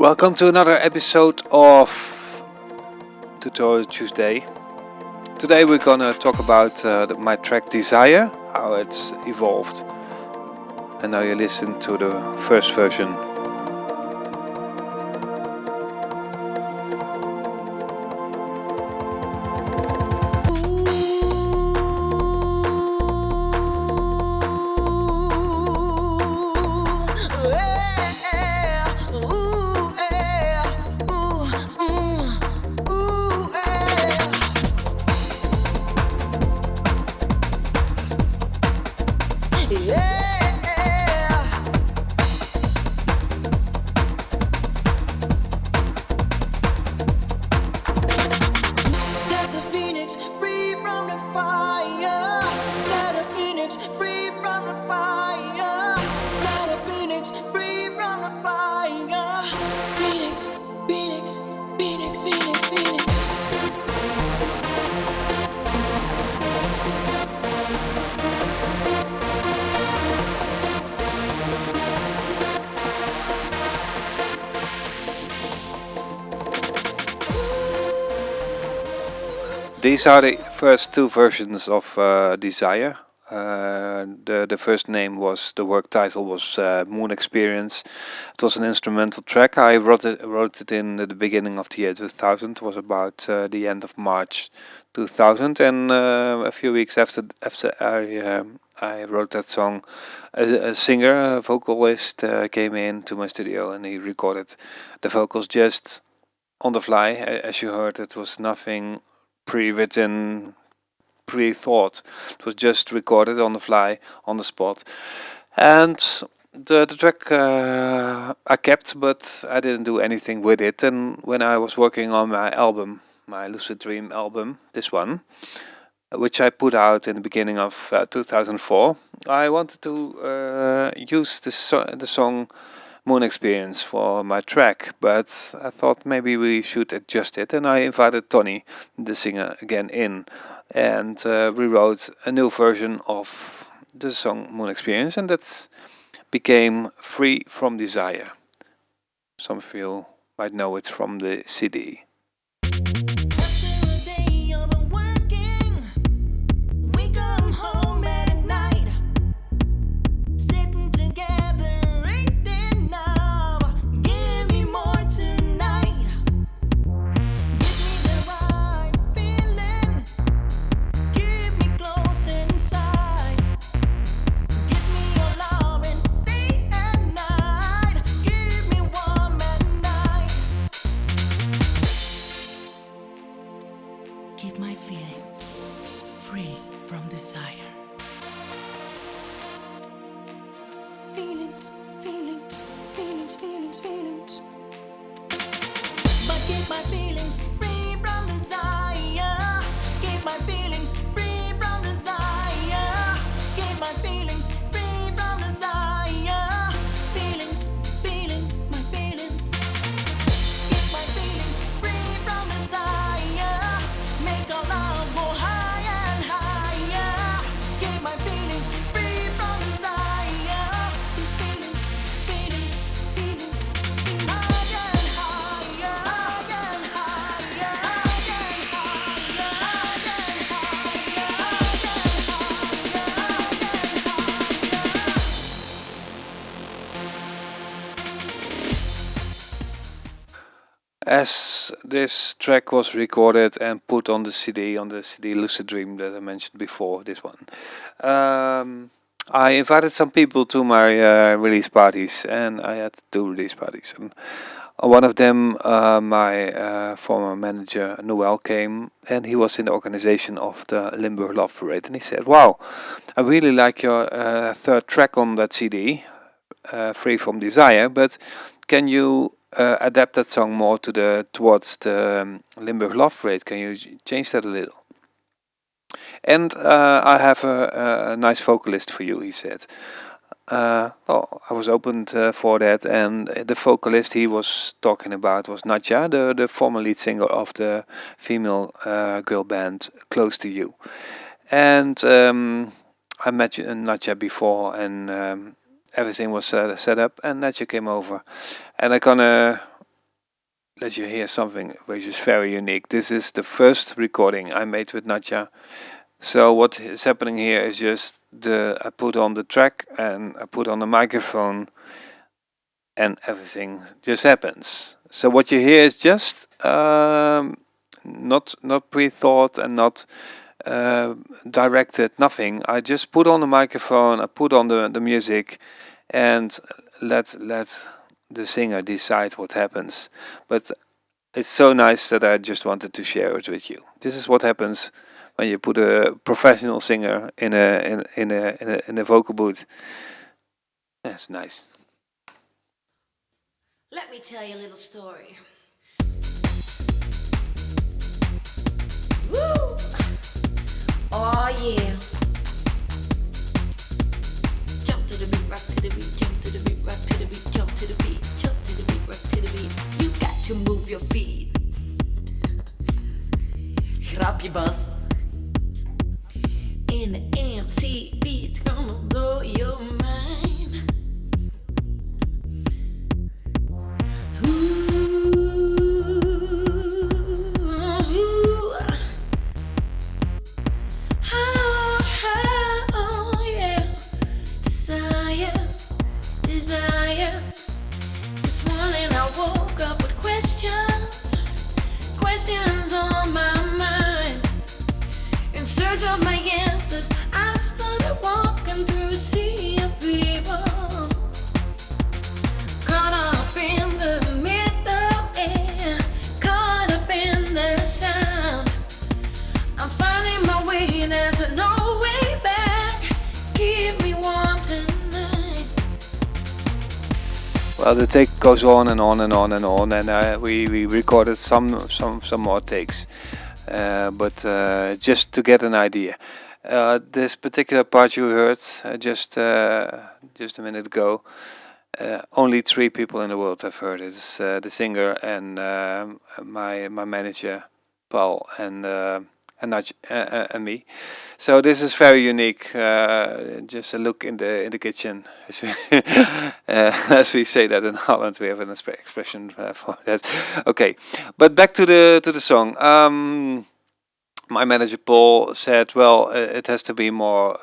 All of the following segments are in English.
Welcome to another episode of Tutorial Tuesday. Today we're gonna talk about my track Desire, how it's evolved. And now you listen to the first version. These are the first two versions of Desire. The first name was, the work title was Moon Experience. It was an instrumental track. I wrote it in the beginning of the year 2000. It was about the end of March 2000, and a few weeks after I wrote that song, a singer, a vocalist came into my studio and he recorded the vocals just on the fly. As you heard, it was nothing pre-written, pre-thought. It was just recorded on the fly, on the spot. And the track I kept, but I didn't do anything with it. And when I was working on my album, my Lucid Dream album, this one, which I put out in the beginning of 2004, I wanted to use the song Moon Experience for my track, but I thought maybe we should adjust it, and I invited Tony, the singer, again in, and we wrote a new version of the song Moon Experience, and that became Free From Desire. Some of you might know it from the CD. As this track was recorded and put on the CD Lucid Dream that I mentioned before, this one, I invited some people to my release parties, and I had 2 release parties. And one of them, my former manager Noel, came, and he was in the organization of the Limburg Love Parade, and he said, "Wow, I really like your third track on that CD, Free From Desire, but can you adapt that song more towards the Limburg Love Parade? Can you change that a little? And I have a nice vocalist for you," he said. Well, I was open for that, and the vocalist he was talking about was Nadja, the former lead singer of the female girl band Close to You. And I met Nadja before, and everything was set up, and Nadja came over, and I gonna let you hear something which is very unique. This is the first recording I made with Nadja. So what is happening here is just I put on the track and I put on the microphone and everything just happens. So what you hear is just not pre-thought and not directed, nothing. I just put on the microphone, I put on the music, and let the singer decide what happens. But it's so nice that I just wanted to share it with you. This is what happens when you put a professional singer in a vocal booth. That's nice. Let me tell you a little story. Woo! Oh yeah. Jump to the beat, rock to the beat, jump to the beat, rock to the beat, jump to the beat, jump to the beat, rock to the beat. You got to move your feet. Grapje Bas. In the MC beat's gonna blow your mind. Questions on my mind. In search of my answers, I started walking through a sea of people. Caught up in the middle air, caught up in the sound. I'm finding my way, there's no way back. Keep me warm tonight. Well, the take goes on and on and on and on, and we recorded some more takes, but just to get an idea. This particular part you heard just a minute ago, only 3 people in the world have heard it. It's the singer and my manager Paul and me. So this is very unique. Just a look in the kitchen, as we say that in Holland. We have an expression for that. Okay, but back to the song. My manager Paul said, "Well, it has to be more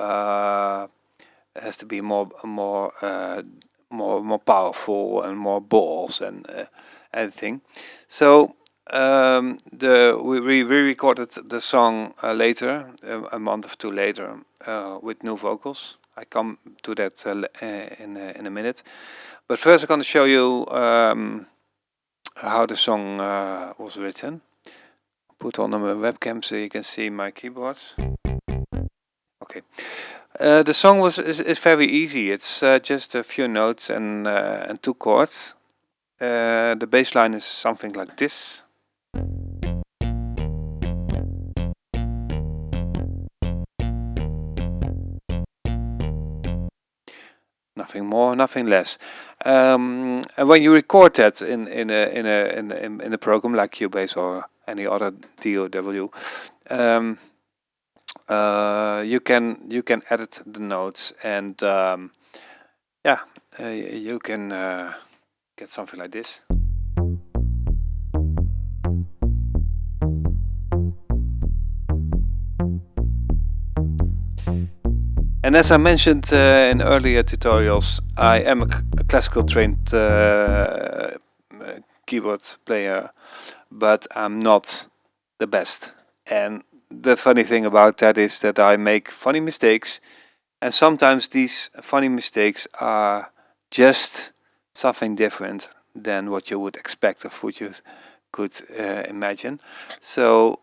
powerful and more balls and everything." So. We re-recorded the song later, a month or 2 later, with new vocals. I come to that in a minute. But first I'm going to show you how the song was written. Put on the webcam so you can see my keyboards. Okay. The song is very easy. It's just a few notes and 2 chords. The bass line is something like this. Nothing more, nothing less. And when you record that in a program like Cubase or any other DAW, you can edit the notes and you can get something like this. And as I mentioned in earlier tutorials, I am a classical trained keyboard player, but I'm not the best. And the funny thing about that is that I make funny mistakes, and sometimes these funny mistakes are just something different than what you would expect of what you could imagine. So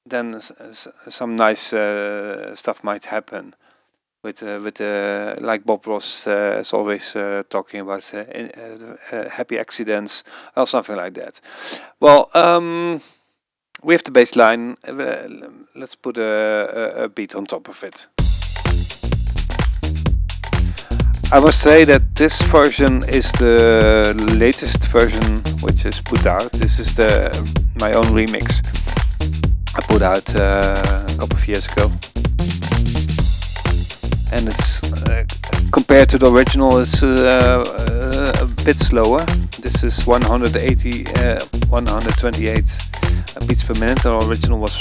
then some nice stuff might happen. With like Bob Ross is always talking about happy accidents or something like that. Well, we have the bass line. Let's put a beat on top of it. I must say that this version is the latest version which is put out. This is my own remix I put out a couple of years ago. And it's compared to the original, it's a bit slower. This is 180 128 beats per minute. The original was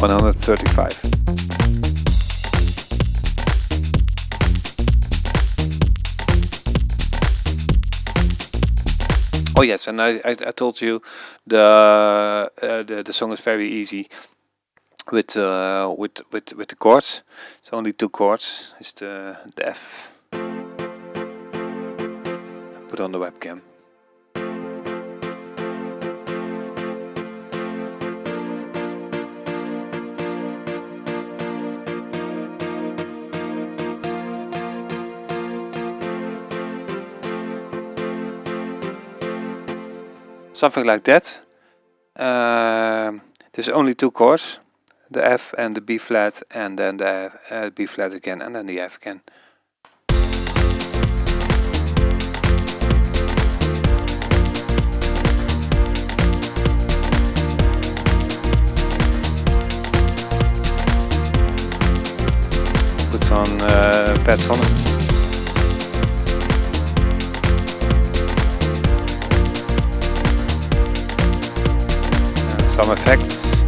135. Oh yes, and I told you the song is very easy with the chords. It's only 2 chords. It's the F. Put on the webcam. Something like that. There's only 2 chords, the F and the B flat, and then the B flat again, and then the F again. Put some pads on it. Some effects.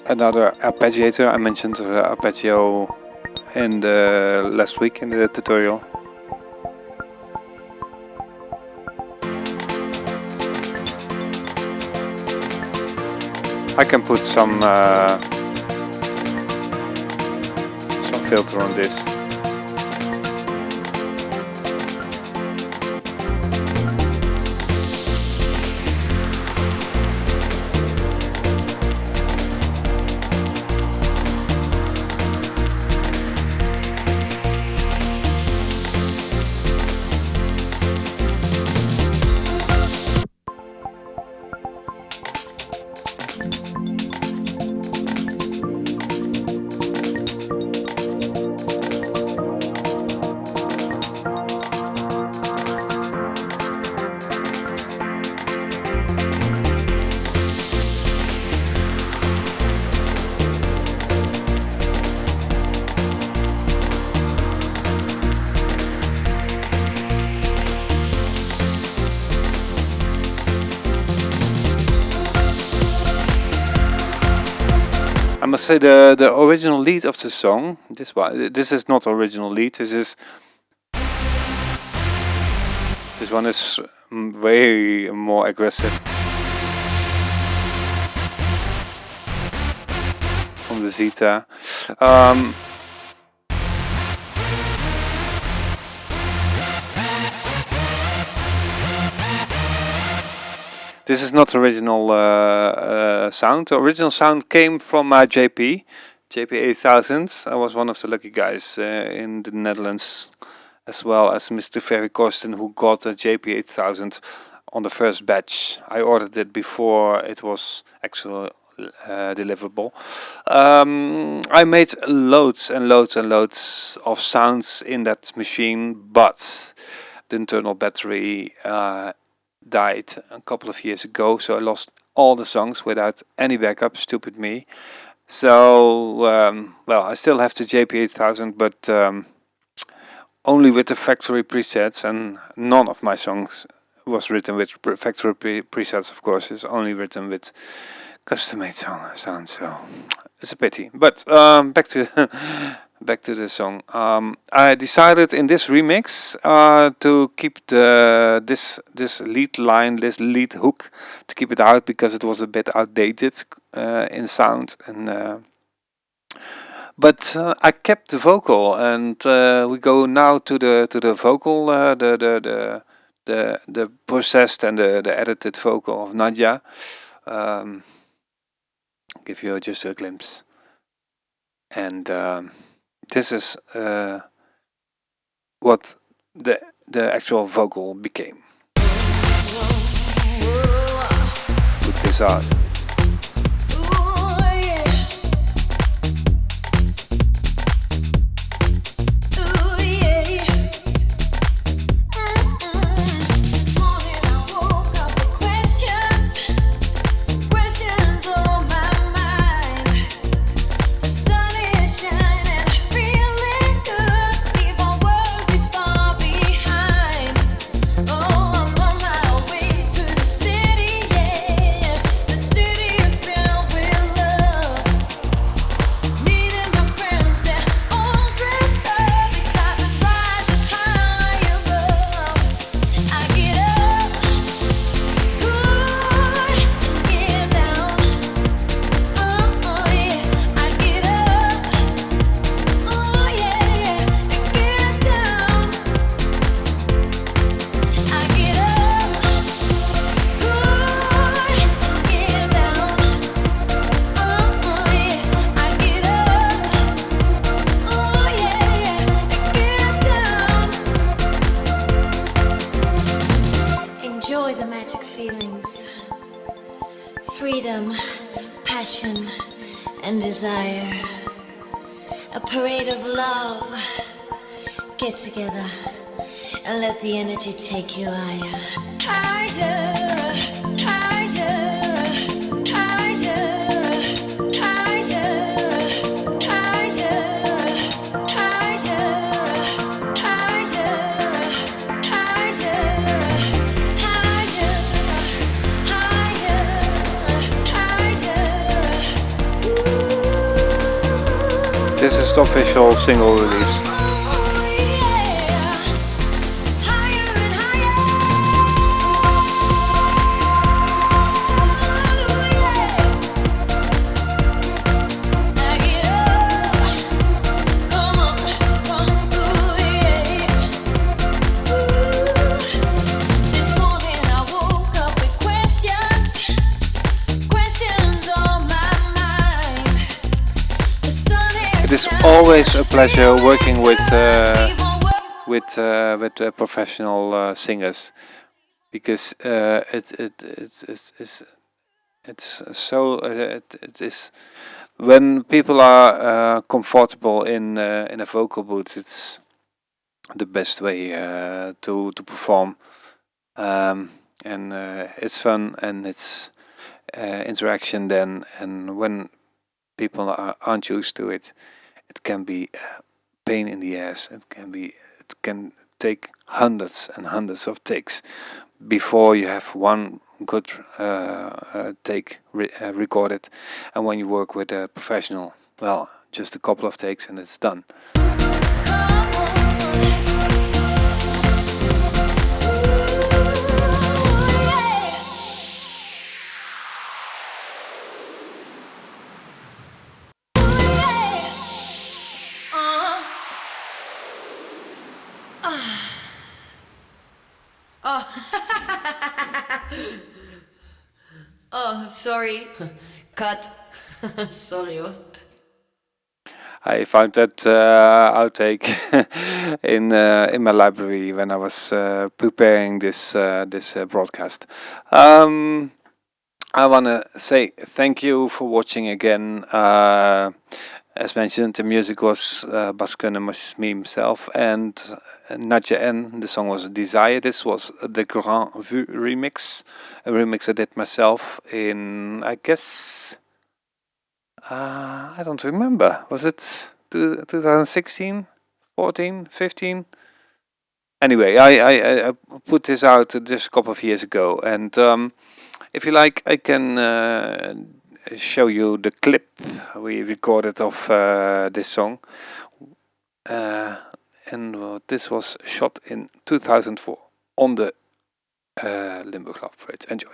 Another arpeggiator. I mentioned arpeggio in the last week in the tutorial. I can put some filter on this. I must say the original lead of the song, this is not original lead, this one is way more aggressive from the Zeta. This is not original sound. The original sound came from my JP8000. I was one of the lucky guys in the Netherlands, as well as Mr. Ferry Korsten, who got a JP8000 on the first batch. I ordered it before it was actually deliverable. I made loads and loads and loads of sounds in that machine, but the internal battery died a couple of years ago, so I lost all the songs without any backup. Stupid me. So well, I still have the JP8000, but only with the factory presets, and none of my songs was written with factory presets. Of course, it's only written with custom-made sounds, so it's a pity. But back to back to the song. I decided in this remix to keep this lead line, this lead hook, to keep it out because it was a bit outdated in sound. And but I kept the vocal, and we go now to the vocal, the processed and the edited vocal of Nadja. Give you just a glimpse, and this is what the actual vocal became. Put this out. desire, a parade of love. Get together and let the energy take you higher. Higher, higher, higher, higher, higher, higher, higher, higher, higher, higher. This is the official single release. It is always a pleasure working with professional singers, because it's so it is when people are comfortable in a vocal booth. It's the best way to perform, and it's fun and it's interaction then. And when people aren't used to it, it can be a pain in the ass. It can take hundreds and hundreds of takes before you have one good take recorded. And when you work with a professional, well, just a couple of takes and it's done. Oh, sorry. Cut. Sorry hoor. I found that outtake in my library when I was preparing this broadcast. I want to say thank you for watching again. As mentioned, the music was Bas Kunnen, me himself, and Nadja N. The song was Desire. This was the Grand Vue remix, a remix I did myself in, I guess, I don't remember. Was it 2016, 14, 15? Anyway, I put this out just a couple of years ago, and if you like, I can show you the clip we recorded of this song, and this was shot in 2004 on the Limburg Love Parade. Enjoy.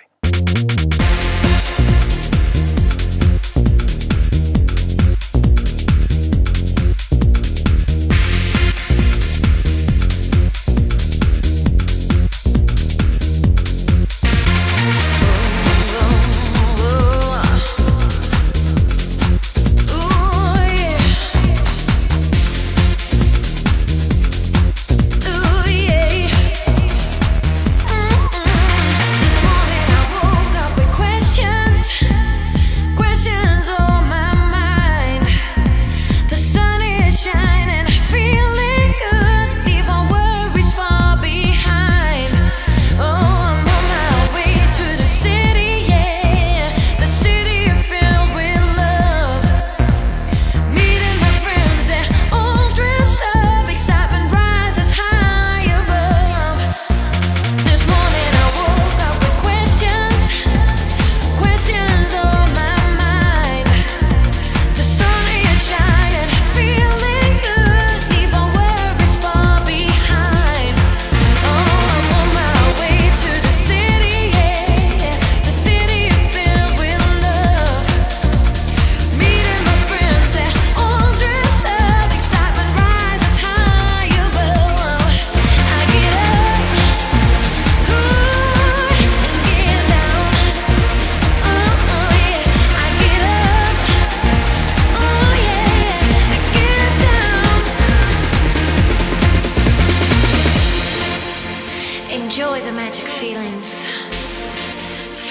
Enjoy the magic feelings,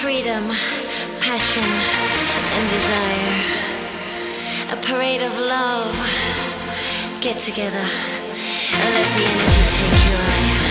freedom, passion, and desire. a parade of love. Get together and let the energy take you higher.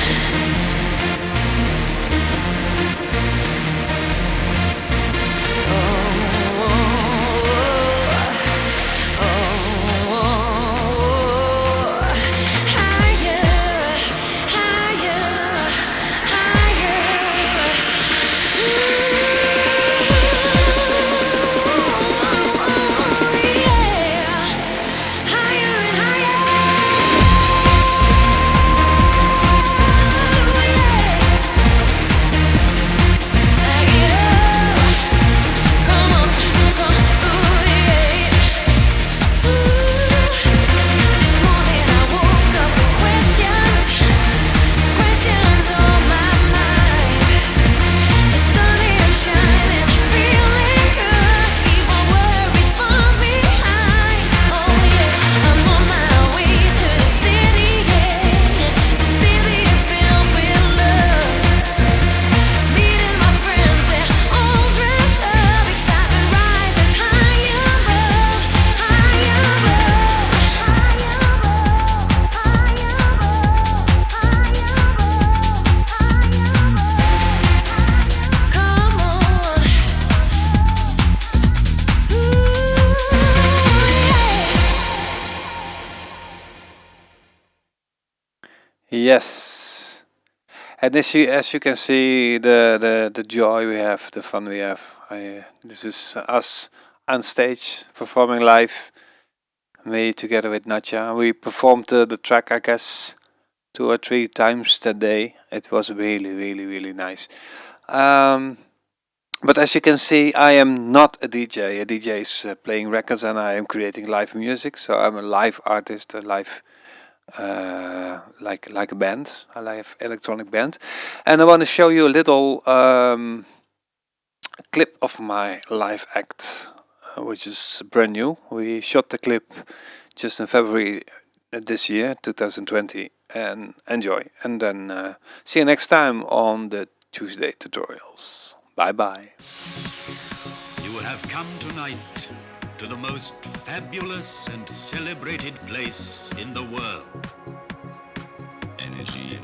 Yes, and as you can see, the joy we have, the fun we have. This is us on stage performing live. Me together with Nadja. We performed the track, I guess, 2 or 3 times that day. It was really nice. But as you can see, I am not a DJ. A DJ is playing records, and I am creating live music. So I'm a live artist, a live like a band, a live electronic band. And I want to show you a little clip of my live act, which is brand new. We shot the clip just in February this year, 2020, and enjoy. And then see you next time on the Tuesday tutorials. Bye bye. You have come tonight to the most fabulous and celebrated place in the world. Energy.